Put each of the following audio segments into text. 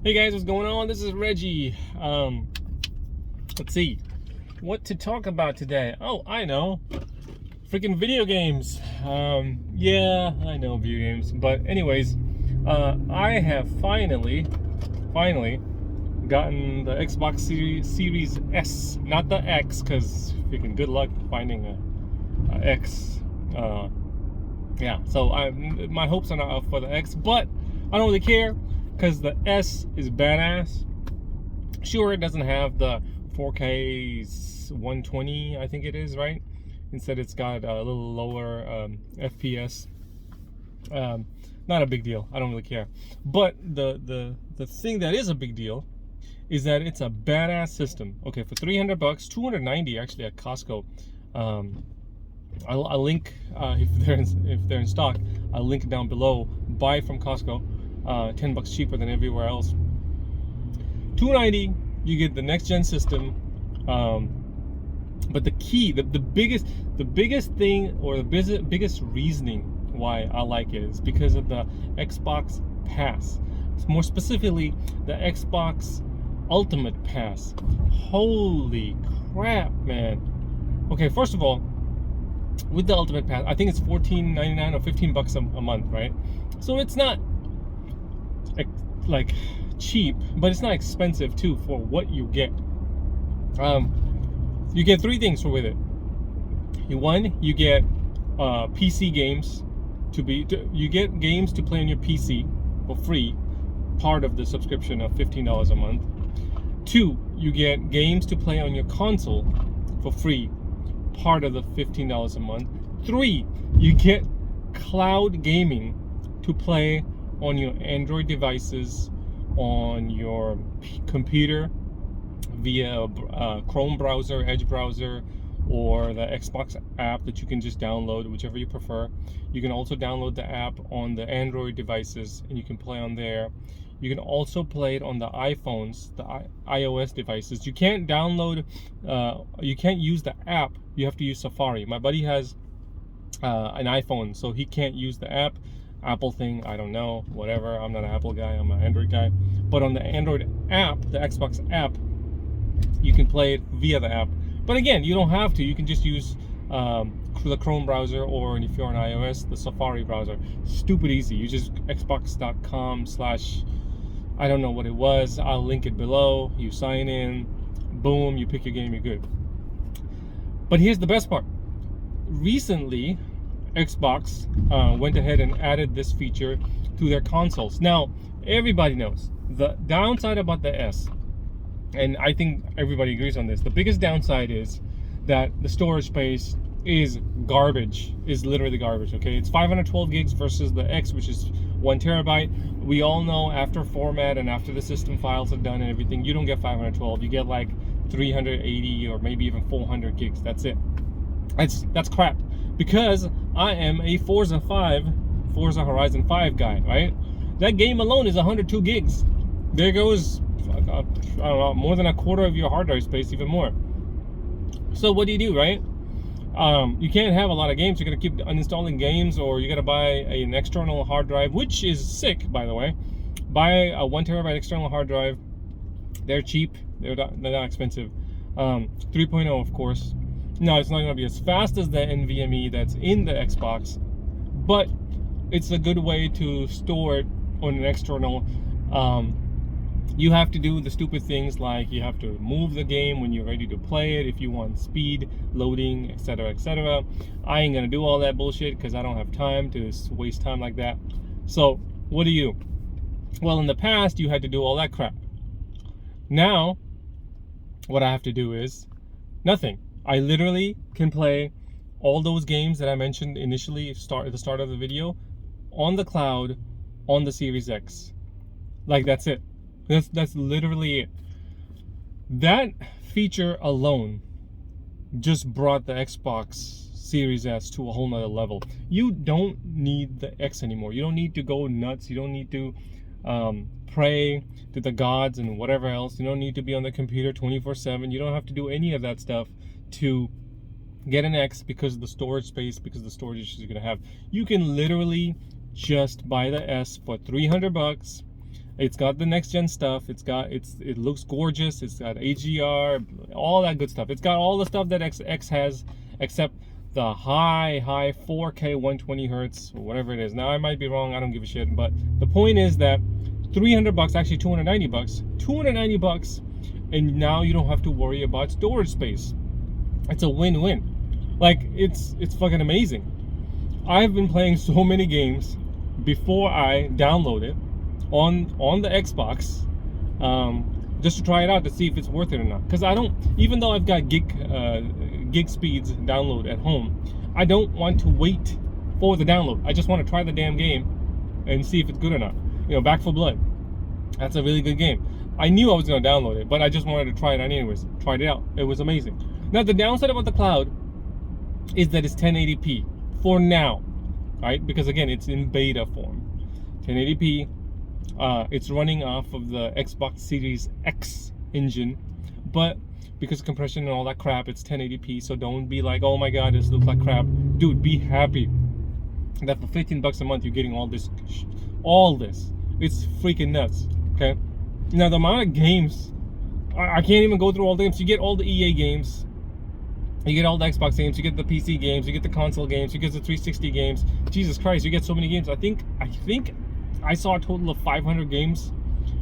Hey guys, what's going on? This is Reggie. Let's see what to talk about today. Oh, I know, freaking video games. Yeah, I know video games, but anyways, I have finally gotten the Xbox Series S, not the X, because freaking good luck finding a X. Yeah, so my hopes are not up for the X, but I don't really care because the S is badass. Sure, it doesn't have the 4K 120, I think it is, right? Instead, it's got a little lower FPS. Not a big deal. I don't really care. But the thing that is a big deal is that it's a badass system. Okay, for $300, $290 actually at Costco. I'll link if they're in stock. I'll link it down below. Buy from Costco. $10 cheaper than everywhere else. $290, you get the next gen system. But the key, the biggest thing, or the biggest reasoning why I like it is because of the Xbox Pass. More specifically, the Xbox Ultimate Pass. Holy crap, man. Okay, first of all, with the Ultimate Pass, I think it's $14.99 or $15 a month, right? So it's not like cheap, but it's not expensive too for what you get. You get three things with it. One, you get PC games you get games to play on your PC for free, part of the subscription of $15 a month. Two, you get games to play on your console for free, part of the $15 a month. Three, you get cloud gaming to play on your Android devices, on your computer via Chrome browser, Edge browser, or the Xbox app that you can just download, whichever you prefer. You can also download the app on the Android devices and you can play on there. You can also play it on the iPhones, the iOS devices. You can't download, you can't use the app. You have to use Safari. My buddy has an iPhone, so he can't use the app. Apple thing, I don't know, whatever. I'm not an Apple guy, I'm an Android guy. But on the Android app, the Xbox app, you can play it via the app. But again, you don't have to. You can just use the Chrome browser, or if you're on iOS, the Safari browser. Stupid easy. You just xbox.com/ I don't know what it was. I'll link it below. You sign in, boom, you pick your game, you're good. But here's the best part. Recently, Xbox went ahead and added this feature to their consoles. Now, everybody knows the downside about the S, and I think everybody agrees on this. The biggest downside is that the storage space is garbage, is literally garbage, okay? It's 512 gigs versus the X, which is 1 terabyte. We all know after format and after the system files are done and everything, you don't get 512. You get like 380 or maybe even 400 gigs. That's it. That's crap. Because I am a Forza Horizon 5 guy, right? That game alone is 102 gigs. There goes, I don't know, more than a quarter of your hard drive space, even more. So what do, right? You can't have a lot of games. You're going to keep uninstalling games, or you got to buy an external hard drive, which is sick, by the way. Buy a 1 terabyte external hard drive. They're cheap. They're not expensive. 3.0, of course. No, it's not going to be as fast as the NVMe that's in the Xbox, but it's a good way to store it on an external. You have to do the stupid things like you have to move the game when you're ready to play it if you want speed, loading, etc., etc. I ain't going to do all that bullshit because I don't have time to waste time like that. So what do? Well, in the past, you had to do all that crap. Now, what I have to do is nothing. I literally can play all those games that I mentioned initially at the start of the video on the cloud on the Series X. Like, that's it. That's literally it. That feature alone just brought the Xbox Series S to a whole nother level. You don't need the X anymore. You don't need to go nuts. You don't need to pray to the gods and whatever else. You don't need to be on the computer 24/7. You don't have to do any of that stuff to get an X because of the storage space, because of the storage issues you're gonna have. You can literally just buy the S for $300, It's got the next gen stuff. It looks gorgeous. It's got HDR, all that good stuff. It's got all the stuff that X has, except the high 4K 120 hertz or whatever it is. Now I might be wrong. I don't give a shit. But the point is that $300, actually $290, $290, and now you don't have to worry about storage space. It's a win-win. Like it's fucking amazing. I've been playing so many games before I download it on the Xbox, just to try it out to see if it's worth it or not. Because I don't, even though I've got gig speeds download at home, I don't want to wait for the download. I just want to try the damn game and see if it's good or not. You know, Back 4 Blood, that's a really good game. I knew I was going to download it, but I just wanted to try it out anyways. Tried it out. It was amazing. Now the downside about the cloud is that it's 1080p for now, right? Because again, it's in beta form. 1080p. It's running off of the Xbox Series X engine, but because of compression and all that crap, it's 1080p. So don't be like, oh my god, this looks like crap. Dude, be happy that for $15 a month you're getting all this. It's freaking nuts. Okay. Now the amount of games, I can't even go through all the games. You get all the EA games, you get all the Xbox games, you get the PC games, you get the console games, you get the 360 games. Jesus Christ, you get so many games. I think I saw a total of 500 games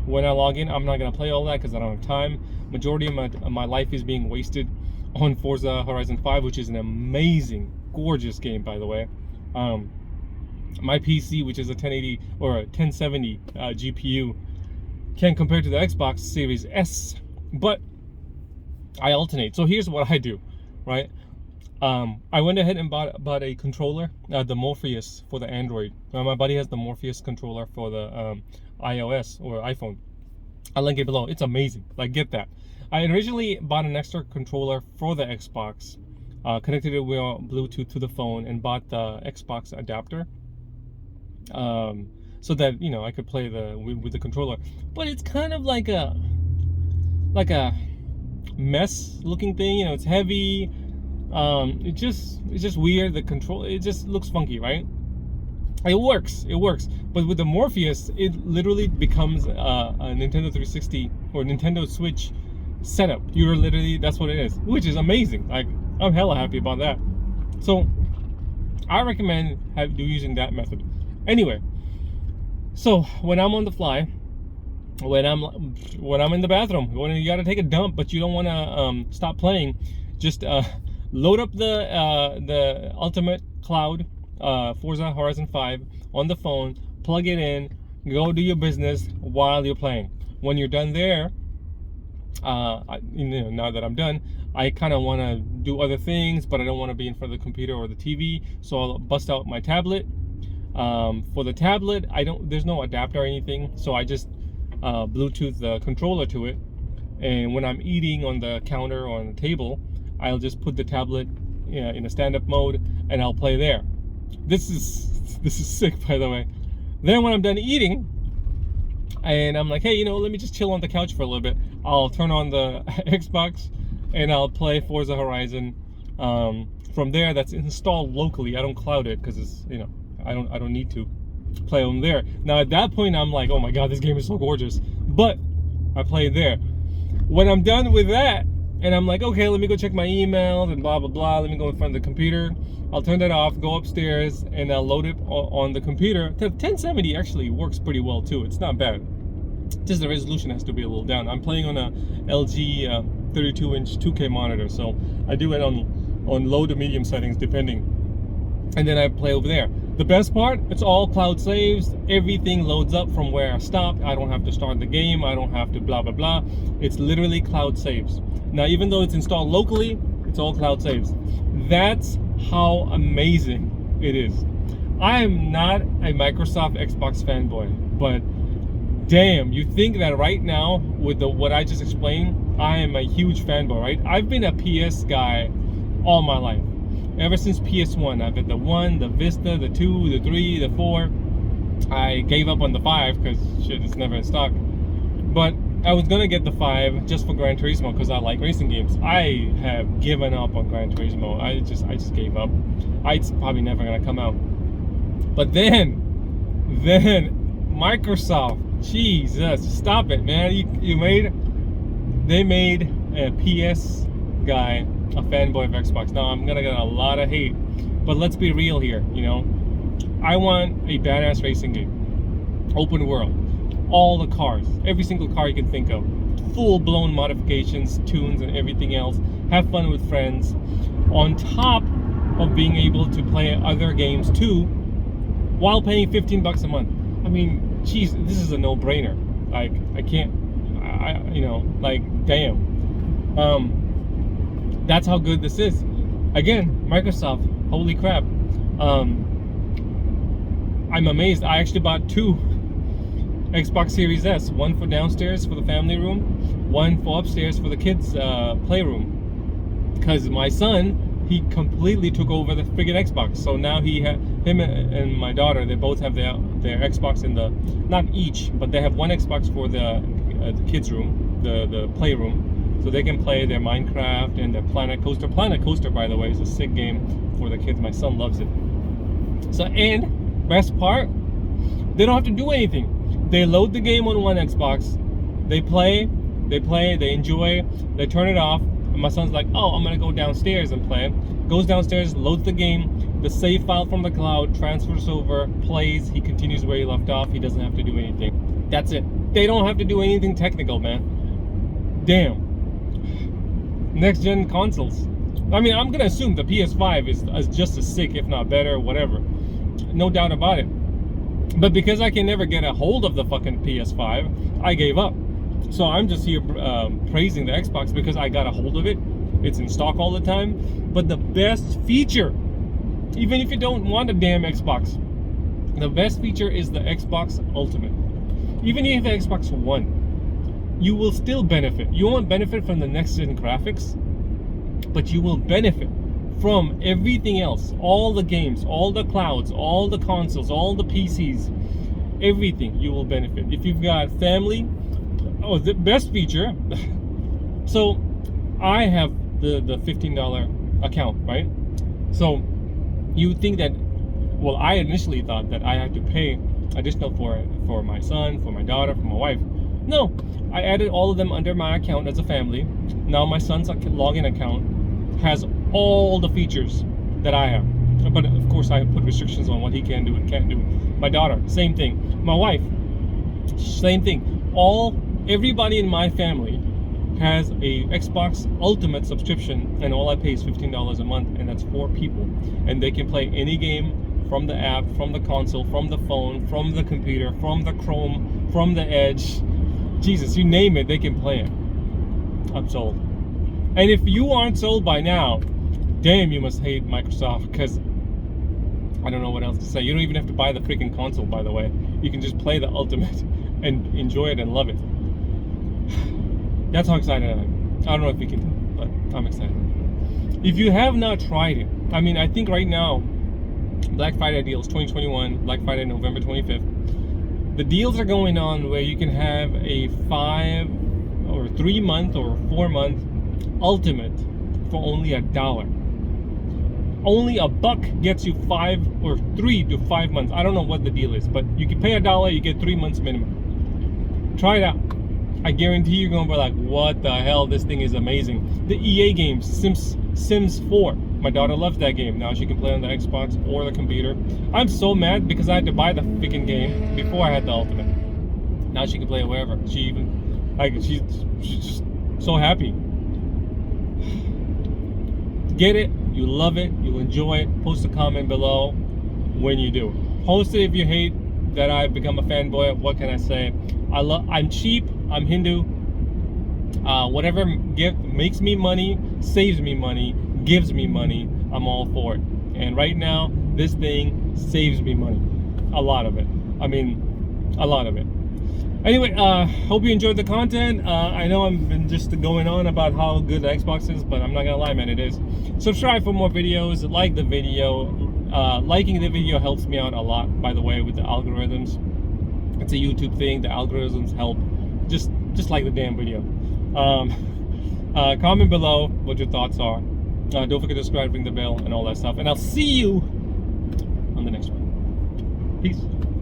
when I log in. I'm not gonna play all that because I don't have time. Majority of my life is being wasted on Forza Horizon 5, which is an amazing, gorgeous game, by the way. My PC, which is a 1080 or a 1070 GPU, can't compare to the Xbox Series S, but I alternate. So here's what I do, right? I went ahead and bought a controller, the Morpheus for the Android. My buddy has the Morpheus controller for the iOS or iPhone. I'll link it below. It's amazing. Like, get that. I originally bought an extra controller for the Xbox, connected it with Bluetooth to the phone, and bought the Xbox adapter, so that, you know, I could play with the controller. But it's kind of like a mess looking thing. You know, it's heavy. It's just weird. The control, it just looks funky, right? It works, but with the Morpheus, it literally becomes a Nintendo 360 or Nintendo Switch setup. You're literally, that's what it is, which is amazing. Like, I'm hella happy about that. So I recommend using that method. Anyway, so when I'm on the fly, when I'm in the bathroom, when you gotta take a dump but you don't want to stop playing, just load up the Ultimate Cloud Forza Horizon 5 on the phone, plug it in, go do your business while you're playing. When you're done there, now that I'm done, I kind of want to do other things, but I don't want to be in front of the computer or the TV, so I'll bust out my tablet. For the tablet, there's no adapter or anything, so I just Bluetooth the controller to it, and when I'm eating on the counter or on the table, I'll just put the tablet in a stand-up mode and I'll play there. This is sick, by the way. Then when I'm done eating and I'm like, hey, let me just chill on the couch for a little bit, I'll turn on the Xbox and I'll play Forza Horizon from there. That's installed locally. I don't cloud it because it's, I don't need to play them there. Now at that point I'm like, oh my god, this game is so gorgeous, but I play there. When I'm done with that and I'm like, okay, let me go check my emails and blah blah blah, let me go in front of the computer, I'll turn that off, go upstairs, and I'll load it on the computer. The 1070 actually works pretty well too. It's not bad, just the resolution has to be a little down. I'm playing on a LG 32-inch 2K monitor, so I do it on low to medium settings depending, and then I play over there. The best part, it's all cloud saves. Everything loads up from where I stopped. I don't have to start the game. I don't have to blah blah blah. It's literally cloud saves. Now, even though it's installed locally, it's all cloud saves. That's how amazing it is. I am not a Microsoft Xbox fanboy, but damn, you think that right now with what I just explained, I am a huge fanboy, right? I've been a PS guy all my life. Ever since PS1, I've had the 1, the Vista, the 2, the 3, the 4. I gave up on the 5 because shit, it's never in stock. But I was gonna get the 5 just for Gran Turismo because I like racing games. I have given up on Gran Turismo. I just gave up. It's probably never gonna come out. But then Microsoft Jesus, stop it, man. They made a PS guy a fanboy of Xbox. Now I'm gonna get a lot of hate, but let's be real here. I want a badass racing game, open world, all the cars, every single car you can think of, full-blown modifications, tunes, and everything else. Have fun with friends, on top of being able to play other games too, while paying $15 a month. I mean, geez, this is a no-brainer. Like, I can't, like, damn. That's how good this is. Again, Microsoft, holy crap. I'm amazed. I actually bought 2 Xbox Series S, one for downstairs for the family room, one for upstairs for the kids' playroom. Because my son, he completely took over the friggin' Xbox. So now him and my daughter, they both have their Xbox in the, not each, but they have one Xbox for the kids' room, the playroom. So they can play their Minecraft and their Planet Coaster. Planet Coaster, by the way, is a sick game for the kids. My son loves it. So, and best part, they don't have to do anything. They load the game on one Xbox, they play, they enjoy, they turn it off. And my son's like, oh, I'm gonna go downstairs and play. Goes downstairs, loads the game, the save file from the cloud, transfers over, plays, he continues where he left off. He doesn't have to do anything. That's it. They don't have to do anything technical, man. Damn. Next gen consoles. I mean, I'm gonna assume the PS5 is just as sick, if not better, whatever. No doubt about it. But because I can never get a hold of the fucking PS5, I gave up. So I'm just here praising the Xbox because I got a hold of it. It's in stock all the time. But the best feature, even if you don't want a damn Xbox, the best feature is the Xbox Ultimate. Even if you have the Xbox One, you will still benefit. You won't benefit from the next gen graphics, but you will benefit from everything else. All the games, all the clouds, all the consoles, all the PCs, everything you will benefit. If you've got family, oh, the best feature. So I have the $15 account, right? So you would think that, well, I initially thought that I had to pay additional for my son, for my daughter, for my wife. No, I added all of them under my account as a family. Now my son's login account has all the features that I have. But of course I put restrictions on what he can do and can't do. My daughter, same thing. My wife, same thing. Everybody in my family has a Xbox Ultimate subscription, and all I pay is $15 a month, and that's 4 people. And they can play any game from the app, from the console, from the phone, from the computer, from the Chrome, from the Edge. Jesus, you name it, they can play it. I'm sold. And if you aren't sold by now, damn, you must hate Microsoft, because I don't know what else to say. You don't even have to buy the freaking console, by the way. You can just play the Ultimate and enjoy it and love it. That's how excited I am. I don't know if you can tell, but I'm excited. If you have not tried it, I mean, I think right now, Black Friday deals 2021, Black Friday November 25th. The deals are going on where you can have a 5 or 3 month or 4 month Ultimate for only $1. Only $1 gets you 5 or 3 to 5 months. I don't know what the deal is, but you can pay $1, you get 3 months minimum. Try it out. I guarantee you're gonna be like, what the hell, this thing is amazing. The EA games, Sims 4. My daughter loves that game. Now she can play on the Xbox or the computer. I'm so mad because I had to buy the freaking game before I had the Ultimate. Now she can play it wherever. She's just so happy. Get it, you love it, you'll enjoy it. Post a comment below when you do. Post it if you hate that I've become a fanboy. What can I say? I'm cheap, I'm Hindu. Whatever makes me money, saves me money, gives me money, I'm all for it. And right now, this thing saves me money. A lot of it. I mean, a lot of it. Anyway, hope you enjoyed the content. I know I've been just going on about how good the Xbox is, but I'm not gonna lie, man, it is. Subscribe for more videos, like the video. Liking the video helps me out a lot, by the way, with the algorithms. It's a YouTube thing, the algorithms help. Just like the damn video. Comment below what your thoughts are. Don't forget to subscribe, ring the bell, and all that stuff. And I'll see you on the next one. Peace.